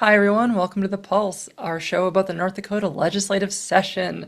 Hi, everyone. Welcome to The Pulse, our show about the North Dakota legislative session.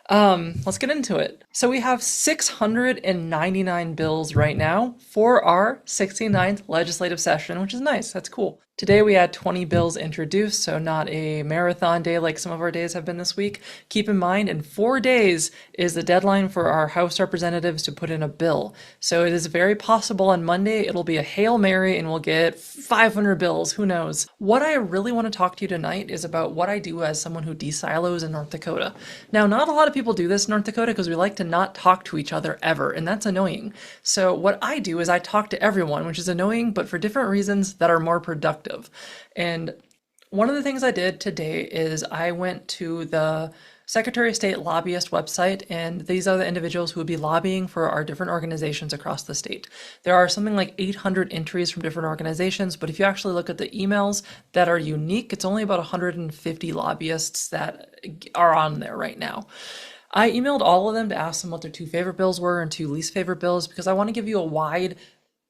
Let's get into it. So we have 699 bills right now for our 69th legislative session, which is nice. That's cool. Today we had 20 bills introduced, so not a marathon day like some of our days have been this week. Keep in mind, in 4 days is the deadline for our House representatives to put in a bill. So it is very possible on Monday it'll be a Hail Mary and we'll get 500 bills. Who knows? What I really want to talk to you tonight is about what I do as someone who de-silos in North Dakota. Now, not a lot of people do this in North Dakota because we like to not talk to each other ever, and that's annoying. So what I do is I talk to everyone, which is annoying, but for different reasons that are more productive. And one of the things I did today is I went to the Secretary of State lobbyist website, and these are the individuals who would be lobbying for our different organizations across the state. There are something like 800 entries from different organizations, but if you actually look at the emails that are unique, it's only about 150 lobbyists that are on there right now. I emailed all of them to ask them what their two favorite bills were and two least favorite bills because I want to give you a wide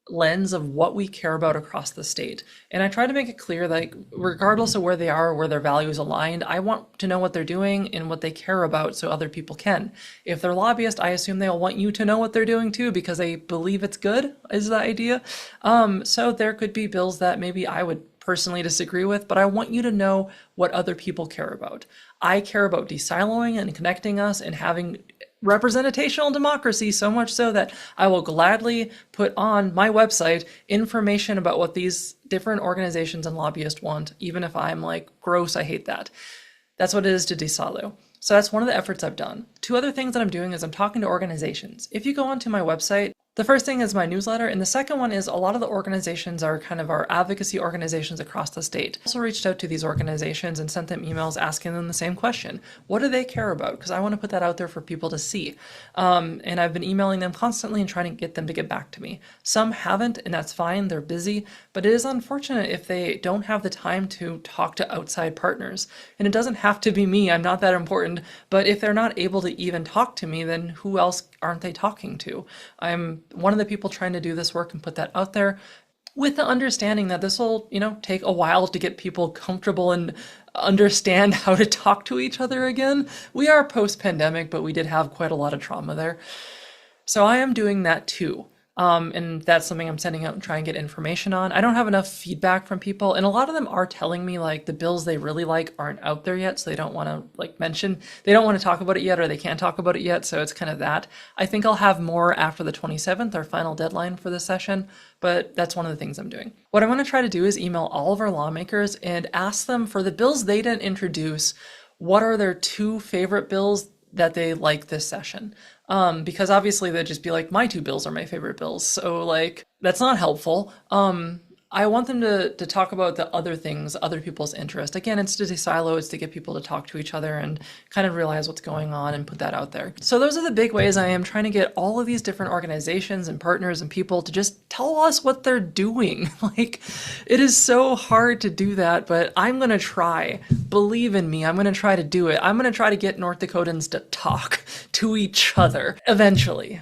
lens of what we care about across the state. And I try to make it clear that regardless of where they are or where their values aligned, I want to know what they're doing and what they care about so other people can. If they're lobbyists, I assume they'll want you to know what they're doing too because they believe it's good, is the idea. So there could be bills that maybe I would personally disagree with, but I want you to know what other people care about. I care about de-siloing and connecting us and having representational democracy, so much so that I will gladly put on my website information about what these different organizations and lobbyists want, even if I'm like, gross, I hate that. That's what it is to de-silo. So that's one of the efforts I've done. Two other things that I'm doing is I'm talking to organizations. If you go onto my website, the first thing is my newsletter, and the second one is a lot of the organizations are kind of our advocacy organizations across the state. I also reached out to these organizations and sent them emails asking them the same question. What do they care about? Because I want to put that out there for people to see. And I've been emailing them constantly and trying to get them to get back to me. Some haven't, and that's fine. They're busy, but it is unfortunate if they don't have the time to talk to outside partners. And it doesn't have to be me. I'm not that important. But if they're not able to even talk to me, then who else aren't they talking to? I'm one of the people trying to do this work and put that out there with the understanding that this will, take a while to get people comfortable and understand how to talk to each other again. We are post-pandemic, but we did have quite a lot of trauma there. So I am doing that too. And that's something I'm sending out and trying to get information on. I don't have enough feedback from people, and a lot of them are telling me like the bills they really like aren't out there yet, so they don't want to they don't want to talk about it yet, or they can't talk about it yet, so it's kind of that. I think I'll have more after the 27th, our final deadline for this session, but that's one of the things I'm doing. What I want to try to do is email all of our lawmakers and ask them for the bills they didn't introduce, what are their two favorite bills that they like this session. Because obviously they'd just be like, my two bills are my favorite bills. So like, that's not helpful. I want them to talk about the other things, other people's interest. Again, it's to de-silo, it's to get people to talk to each other and kind of realize what's going on and put that out there. So those are the big ways I am trying to get all of these different organizations and partners and people to just tell us what they're doing. Like, it is so hard to do that, but I'm going to try. Believe in me, I'm going to try to do it. I'm going to try to get North Dakotans to talk to each other eventually.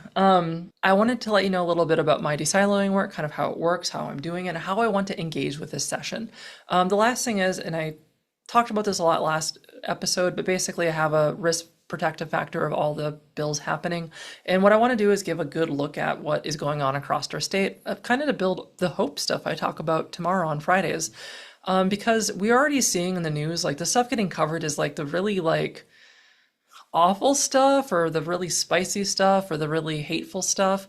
I wanted to let you know a little bit about my de-siloing work, kind of how it works, how I'm doing it, and how I want to engage with this session. The last thing is, and I talked about this a lot last episode, but basically I have a risk protective factor of all the bills happening. And what I want to do is give a good look at what is going on across our state, kind of to build the hope stuff I talk about tomorrow on Fridays. Because we're already seeing in the news, like the stuff getting covered is like the really like awful stuff or the really spicy stuff or the really hateful stuff.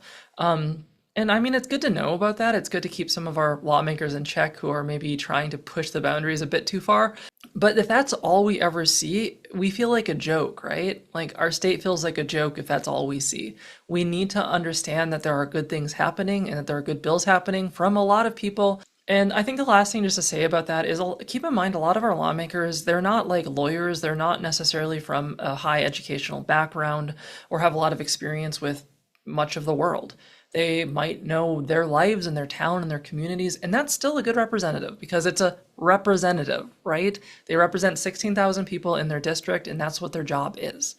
And I mean, it's good to know about that. It's good to keep some of our lawmakers in check who are maybe trying to push the boundaries a bit too far. But if that's all we ever see, we feel like a joke, right? Like our state feels like a joke if that's all we see. We need to understand that there are good things happening and that there are good bills happening from a lot of people. And I think the last thing just to say about that is keep in mind a lot of our lawmakers, they're not like lawyers. They're not necessarily from a high educational background or have a lot of experience with much of the world. They might know their lives and their town and their communities, and that's still a good representative because it's a representative, right? They represent 16,000 people in their district, and that's what their job is.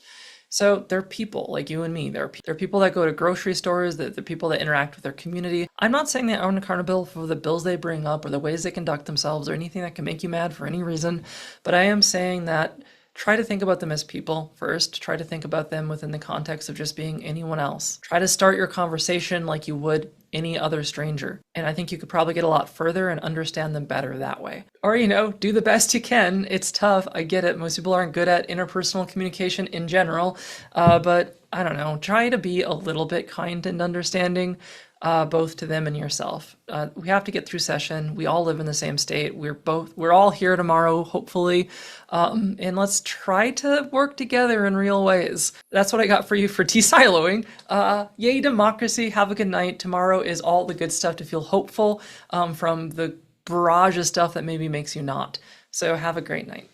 So they're people like you and me. They're people that go to grocery stores, they're people that interact with their community. I'm not saying they aren't accountable for the bills they bring up or the ways they conduct themselves or anything that can make you mad for any reason, but I am saying that try to think about them as people first. Try to think about them within the context of just being anyone else. Try to start your conversation like you would any other stranger. And I think you could probably get a lot further and understand them better that way. Or, do the best you can. It's tough. I get it. Most people aren't good at interpersonal communication in general. But I don't know. Try to be a little bit kind and understanding. Both to them and yourself. We have to get through session. We all live in the same state. We're all here tomorrow, hopefully. And let's try to work together in real ways. That's what I got for you for de-siloing. Yay, democracy. Have a good night. Tomorrow is all the good stuff to feel hopeful from the barrage of stuff that maybe makes you not. So have a great night.